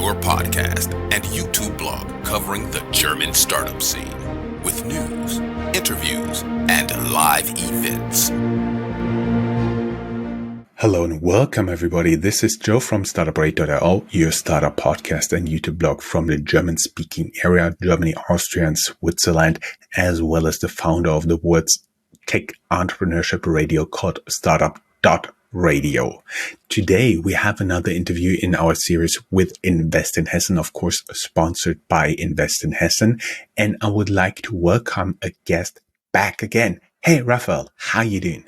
your podcast and YouTube blog covering the German startup scene with news, interviews, and live events. Hello and welcome everybody. This is Joe from Startuprad.io, your startup podcast and YouTube blog from the German-speaking area, Germany, Austria, and Switzerland, as well as the founder of the world's tech entrepreneurship radio called Startup.radio. Today, we have another interview in our series with Invest in Hessen, of course, sponsored by Invest in Hessen. And I would like to welcome a guest back again. Hey, Raphael, how you doing?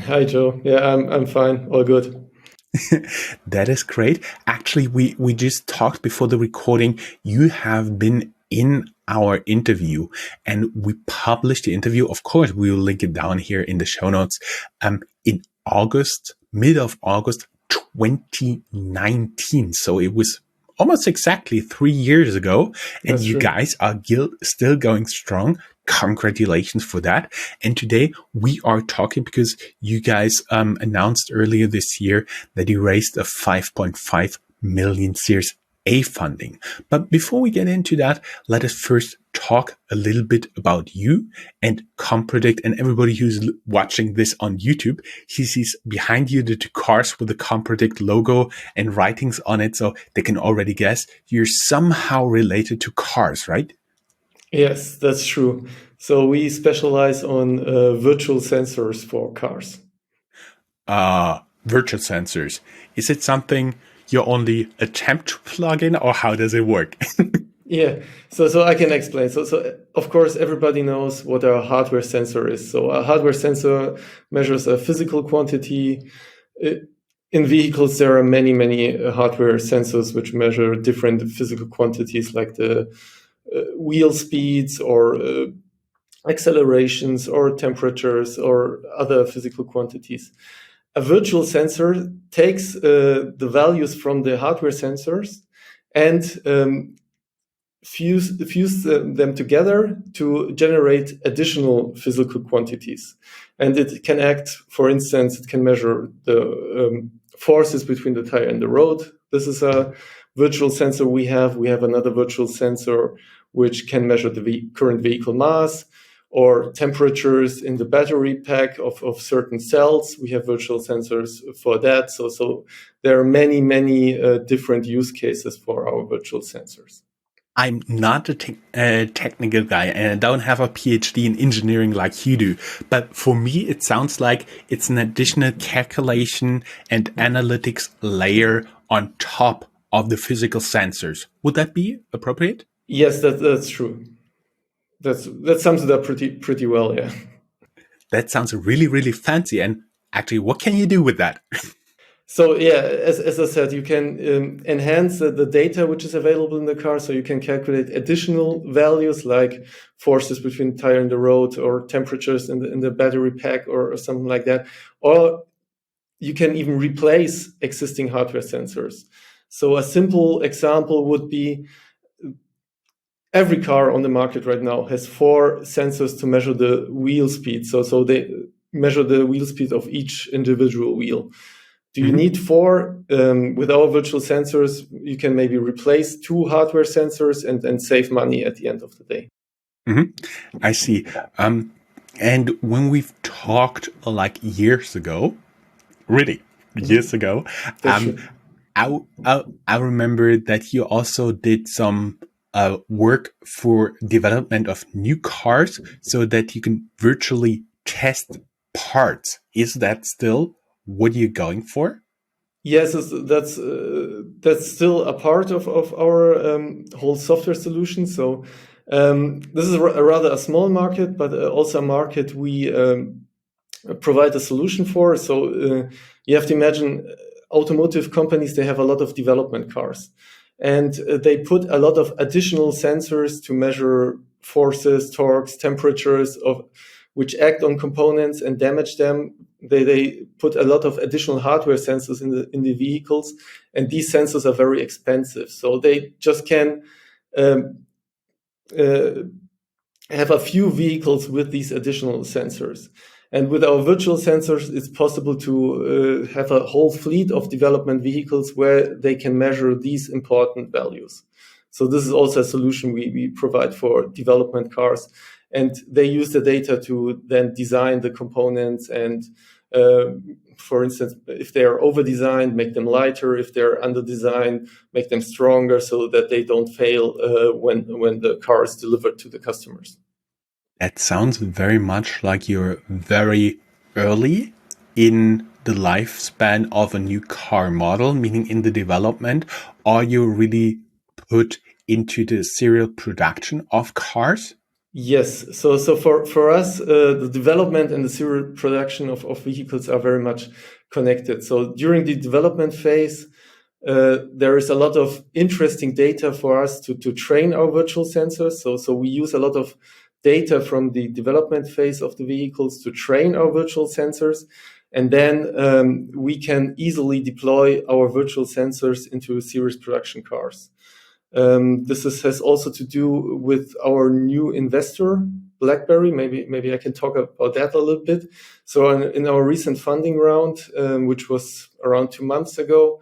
Hi, Joe. Yeah, I'm fine. All good. That is great. Actually, we just talked before the recording. You have been in our interview and we published the interview. Of course, we will link it down here in the show notes. In August, mid of August 2019. So it was almost exactly 3 years ago. And That's you true. guys are still going strong. Congratulations for that. And today we are talking because you guys announced earlier this year that you raised a 5.5 million Series A funding. But before we get into that, let us first talk a little bit about you and Compredict. And everybody who's watching this on YouTube, he sees behind you the two cars with the Compredict logo and writings on it. So they can already guess you're somehow related to cars, right? Yes, that's true. So we specialize on virtual sensors for cars. Virtual sensors. Is it something you only attempt to plug in, or how does it work? Yeah, so I can explain. So of course, everybody knows what a hardware sensor is. So a hardware sensor measures a physical quantity. In vehicles, there are many hardware sensors which measure different physical quantities like the wheel speeds or accelerations or temperatures or other physical quantities. A virtual sensor takes the values from the hardware sensors and fuse them together to generate additional physical quantities. And it can act, for instance, it can measure the forces between the tire and the road. This is a virtual sensor we have. We have another virtual sensor which can measure the current vehicle mass or temperatures in the battery pack of certain cells. We have virtual sensors for that. So there are many different use cases for our virtual sensors. I'm not a technical guy and I don't have a PhD in engineering like you do. But for me, it sounds like it's an additional calculation and analytics layer on top of the physical sensors. Would that be appropriate? Yes, that's true. That sums it up pretty well, yeah. That sounds really fancy. And actually, what can you do with that? So yeah, as I said, you can enhance the data which is available in the car. So you can calculate additional values like forces between the tire and the road or temperatures in the battery pack or something like that. Or you can even replace existing hardware sensors. So a simple example would be every car on the market right now has 4 sensors to measure the wheel speed. So they measure the wheel speed of each individual wheel. Do you need 4? With our virtual sensors, you can maybe replace 2 hardware sensors and save money at the end of the day. I see. And when we've talked like years ago, really years ago, I remember that you also did some work for development of new cars so that you can virtually test parts. Is that still what you're going for? Yes, that's still a part of our whole software solution. So this is rather a small market, but also a market we provide a solution for. So you have to imagine automotive companies, they have a lot of development cars. And they put a lot of additional sensors to measure forces, torques, temperatures which act on components and damage them. They put a lot of additional hardware sensors in the vehicles, and these sensors are very expensive. So they just can have a few vehicles with these additional sensors. And with our virtual sensors, it's possible to have a whole fleet of development vehicles where they can measure these important values. So this is also a solution we provide for development cars. And they use the data to then design the components and, for instance, if they are over-designed, make them lighter. If they're under-designed, make them stronger so that they don't fail when the car is delivered to the customers. That sounds very much like you're very early in the lifespan of a new car model, meaning in the development. Are you really put into the serial production of cars? Yes. So for us, the development and the serial production of vehicles are very much connected. So during the development phase, there is a lot of interesting data for us to train our virtual sensors. So we use a lot of data from the development phase of the vehicles to train our virtual sensors. And then we can easily deploy our virtual sensors into series production cars. This has also to do with our new investor, Blackberry. Maybe I can talk about that a little bit. So in our recent funding round, which was around 2 months ago,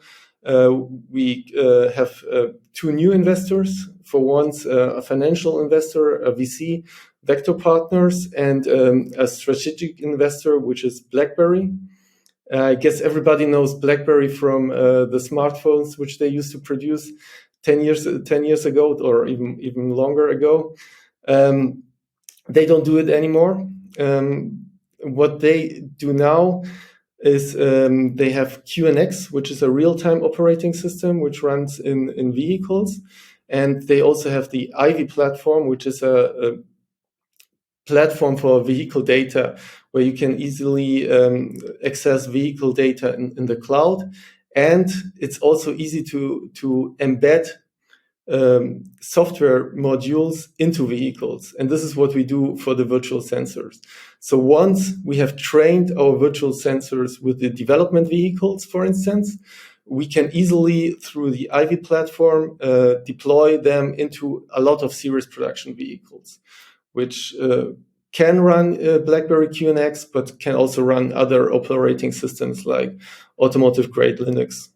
we have 2 new investors. For once, a financial investor, a VC, Vector Partners, and a strategic investor, which is Blackberry. I guess everybody knows Blackberry from the smartphones which they used to produce 10 years ago, or even longer ago. They don't do it anymore. What they do now is they have QNX, which is a real-time operating system which runs in vehicles. And they also have the Ivy platform, which is a platform for vehicle data, where you can easily access vehicle data in the cloud. And it's also easy to embed software modules into vehicles. And this is what we do for the virtual sensors. So once we have trained our virtual sensors with the development vehicles, for instance, we can easily, through the Ivy platform, deploy them into a lot of series production vehicles, which can run BlackBerry QNX, but can also run other operating systems like automotive-grade Linux.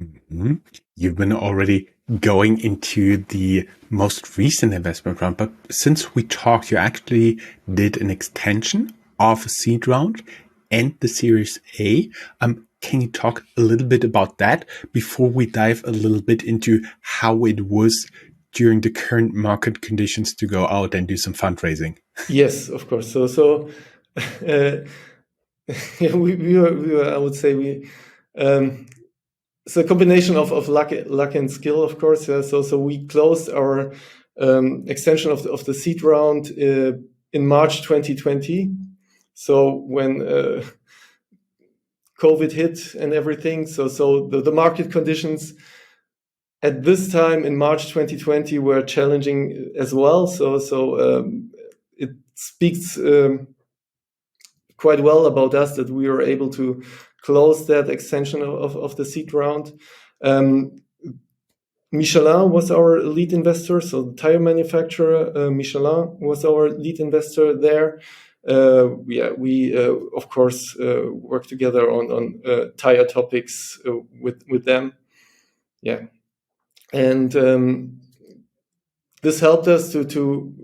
Mm-hmm. You've been already going into the most recent investment round, but since we talked, you actually did an extension of a seed round and the Series A. Can you talk a little bit about that before we dive a little bit into how it was during the current market conditions to go out and do some fundraising? Yes, of course. So we were, I would say, it's a combination of luck and skill, of course. So we closed our extension of the seed round in March 2020. So when COVID hit and everything, so the market conditions at this time in March 2020 were challenging as well. So it speaks quite well about us that we were able to close that extension of the seed round. Michelin was our lead investor, so the tire manufacturer Michelin was our lead investor there. We of course work together on tire topics with them. Yeah, and this helped us to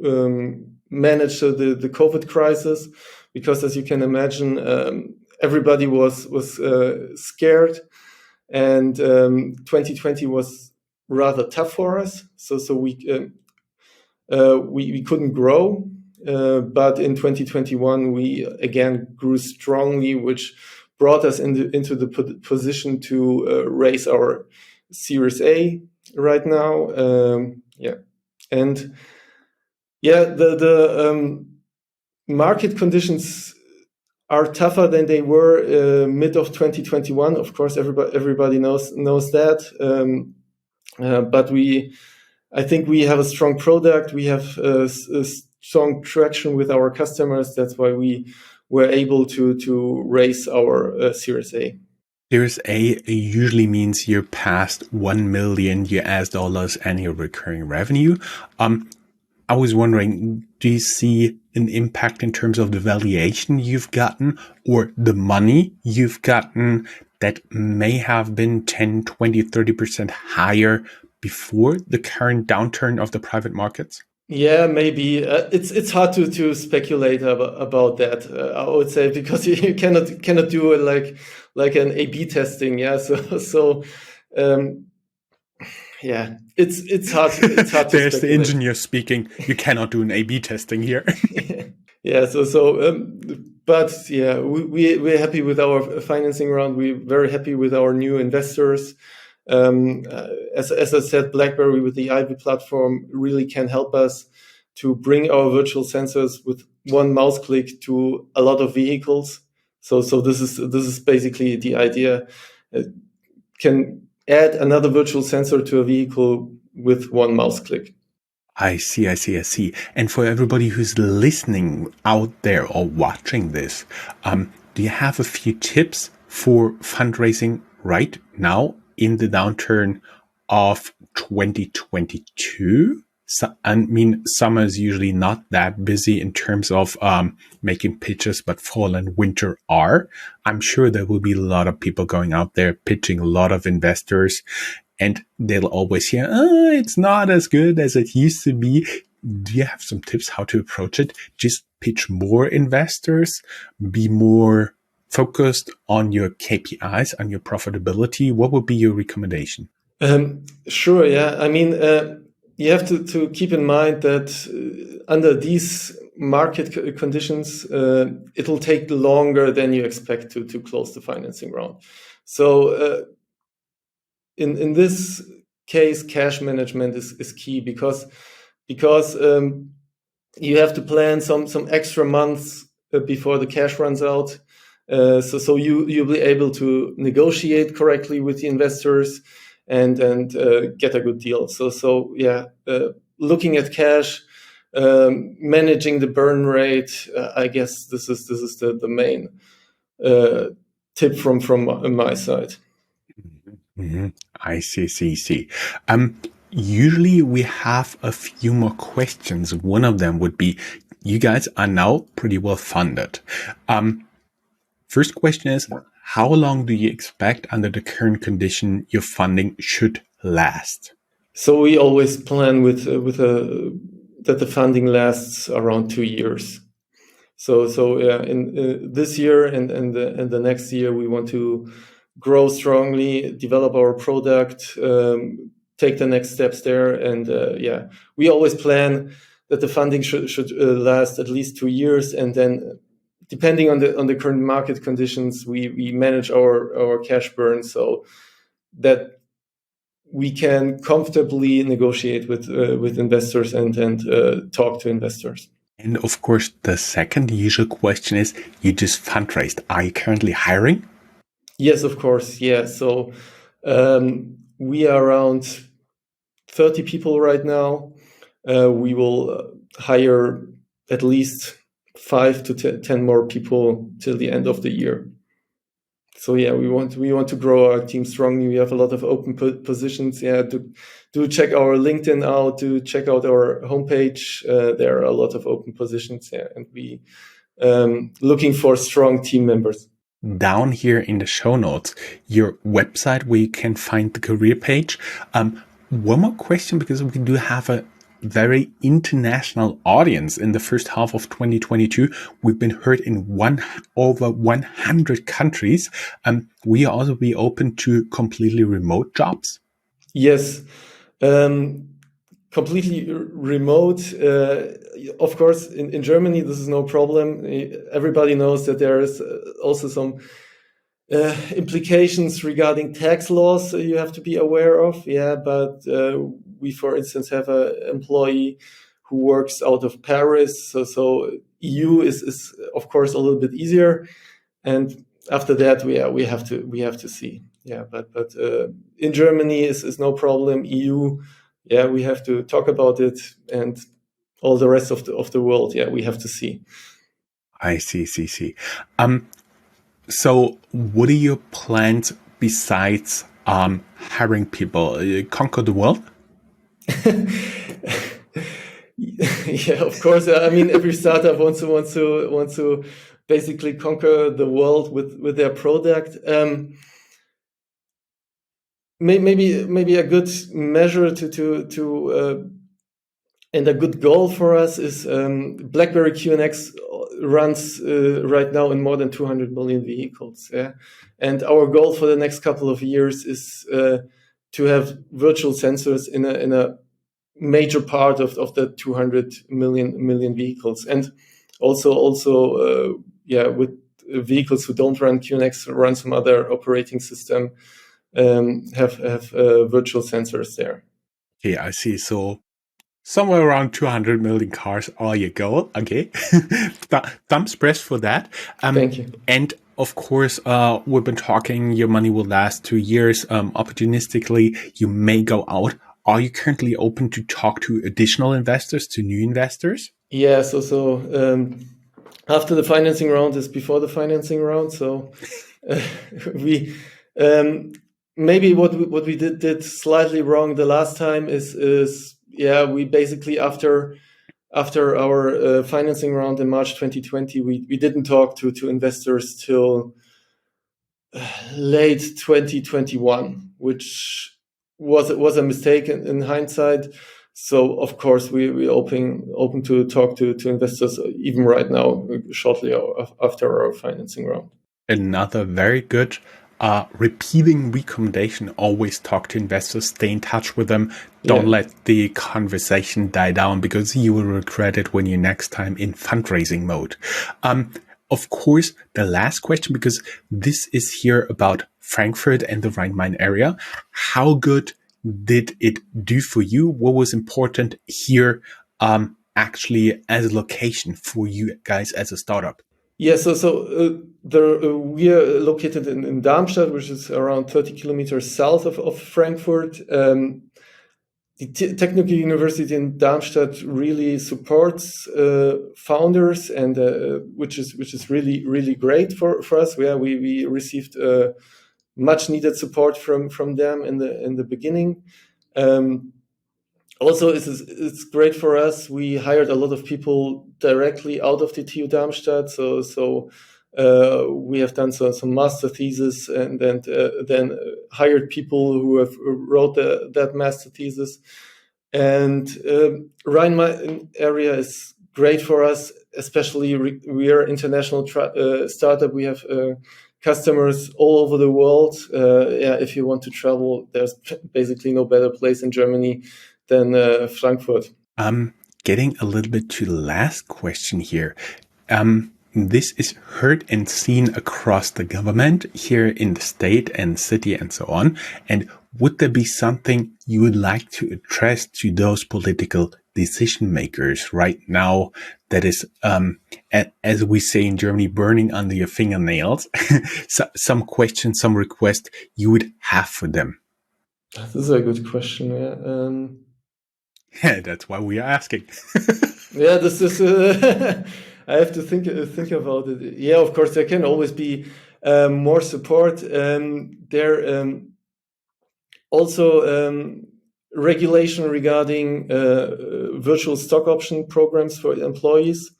manage the COVID crisis, because as you can imagine, everybody was scared, and 2020 was rather tough for us. So we couldn't grow, but in 2021 we again grew strongly, which brought us into the position to raise our Series A right now. The market conditions are tougher than they were mid of 2021. Of course, everybody knows that. But I think we have a strong product. We have a strong traction with our customers. That's why we were able to raise our Series A. Series A usually means you're past $1 million annual recurring revenue. I was wondering, do you see an impact in terms of the valuation you've gotten or the money you've gotten that may have been 10, 20, 30% higher before the current downturn of the private markets? Yeah, maybe it's hard to speculate about that. I would say because you cannot do it like an A/B testing. Yeah, so yeah, it's hard to There's speculate. the engineer speaking. You cannot do an A/B testing here. Yeah, but yeah, we're happy with our financing round. We're very happy with our new investors. As I said, Blackberry with the Ivy platform really can help us to bring our virtual sensors with one mouse click to a lot of vehicles. So this is basically the idea. Can add another virtual sensor to a vehicle with one mouse click. I see. And for everybody who's listening out there or watching this, do you have a few tips for fundraising right now in the downturn of 2022? So, I mean, summer is usually not that busy in terms of making pitches, but fall and winter are. I'm sure there will be a lot of people going out there pitching, a lot of investors, and they'll always hear, oh, it's not as good as it used to be. Do you have some tips how to approach it? Just pitch more investors, be more focused on your KPIs, on your profitability. What would be your recommendation? Sure, yeah. I mean, you have to keep in mind that under these market conditions, it'll take longer than you expect to close the financing round. So in this case, cash management is key because you have to plan some extra months before the cash runs out. So you'll be able to negotiate correctly with the investors and get a good deal. So yeah, looking at cash, managing the burn rate. I guess this is the main tip from my side. Mm-hmm. I see. Usually we have a few more questions. One of them would be, you guys are now pretty well funded. First question is, how long do you expect under the current condition your funding should last? So we always plan with that the funding lasts around 2 years. So in this year and the next year, we want to grow strongly, develop our product, take the next steps there, and yeah, we always plan that the funding should last at least 2 years, and then depending on the current market conditions, we manage our cash burn so that we can comfortably negotiate with investors and talk to investors. And of course, the second usual question is, you just fundraised. Are you currently hiring? Yes, of course. Yeah. So we are around 30 people right now. We will hire at least 5 to 10 more people till the end of the year. So yeah, we want to grow our team strongly. We have a lot of open positions. Yeah, do check our LinkedIn out. Do check out our homepage. There are a lot of open positions. Yeah, and we looking for strong team members. Down here in the show notes, your website where you can find the career page. One more question, because we do have a very international audience in the first half of 2022. We've been heard in over 100 countries. Will you also be open to completely remote jobs? Yes, completely remote. Of course, in Germany, this is no problem. Everybody knows that there is also some implications regarding tax laws you have to be aware of. Yeah, but we, for instance, have an employee who works out of Paris. So EU is of course a little bit easier, and after that we have to see. Yeah, but in Germany is no problem. EU, yeah, we have to talk about it, and all the rest of the world, yeah, we have to see. I see. So what are your plans besides hiring people? Conquer the world? Yeah, of course. I mean, every startup wants to basically conquer the world with their product. Maybe a good measure to and a good goal for us is BlackBerry QNX runs right now in more than 200 million vehicles. Yeah, and our goal for the next couple of years is to have virtual sensors in a major part of the 200 million vehicles, and also with vehicles who don't run QNX, run some other operating system, have virtual sensors there. Okay, I see. So somewhere around 200 million cars are your goal. Okay. Thumbs pressed for that. Thank you. And of course, we've been talking, your money will last 2 years. Opportunistically, you may go out. Are you currently open to talk to additional investors, to new investors? Yeah, so after the financing round is before the financing round. So we maybe what we did slightly wrong the last time is we basically after our financing round in March 2020, we didn't talk to investors till late 2021, which was a mistake in hindsight. So of course we open to talk to investors even right now, shortly after our financing round. Another very good repeating recommendation: always talk to investors, stay in touch with them. Don't let the conversation die down, because you will regret it when you're next time in fundraising mode. Of course, the last question, because this is here about Frankfurt and the Rhine-Main area. How good did it do for you? What was important here actually as a location for you guys as a startup? Yeah, so we are located in Darmstadt, which is around 30 kilometers south of Frankfurt. The Technical University in Darmstadt really supports founders, and which is really great for us. We received much needed support from them in the beginning. Also, it's great for us. We hired a lot of people directly out of the TU Darmstadt, so we have done some master thesis, and then hired people who have wrote that master thesis. And Rhine-Main area is great for us, especially we are international startup. We have customers all over the world. If you want to travel, there's basically no better place in Germany than Frankfurt. Getting a little bit to the last question here. This is heard and seen across the government here in the state and city and so on. And would there be something you would like to address to those political decision makers right now that is, as we say in Germany, burning under your fingernails? Some questions, some requests you would have for them? This is a good question. Yeah. Yeah, that's why we are asking. Yeah, this is. I have to think about it. Yeah, of course, there can always be more support. There also regulation regarding virtual stock option programs for employees.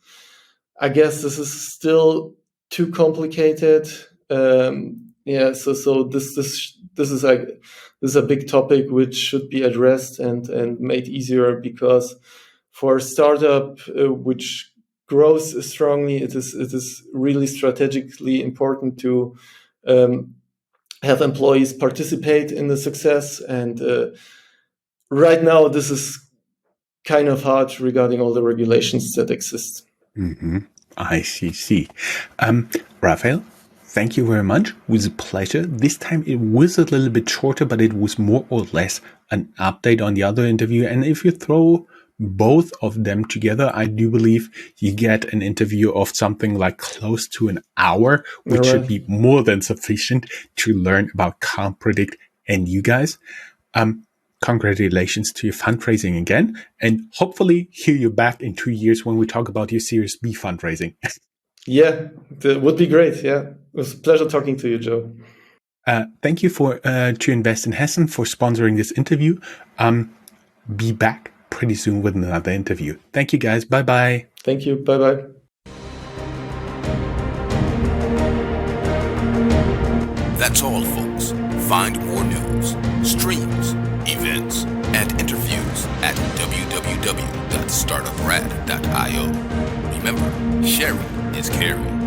I guess this is still too complicated. So this is a big topic which should be addressed and made easier, because for a startup which grows strongly, it is really strategically important to have employees participate in the success. And right now, this is kind of hard regarding all the regulations that exist. Mm-hmm. I see. Raphael, thank you very much. It was a pleasure. This time it was a little bit shorter, but it was more or less an update on the other interview. And if you throw both of them together, I do believe you get an interview of something like close to an hour, which should be more than sufficient to learn about Compredict and you guys. Congratulations to your fundraising again, and hopefully hear you back in 2 years when we talk about your Series B fundraising. Yeah, that would be great. Yeah, it was a pleasure talking to you, Joe. Thank you to Invest in Hessen for sponsoring this interview. Be back pretty soon with another interview. Thank you guys. Bye-bye. Thank you. Bye-bye. That's all, folks. Find more news, streams, events, and interviews at www.startuprad.io. Remember, sharing is caring.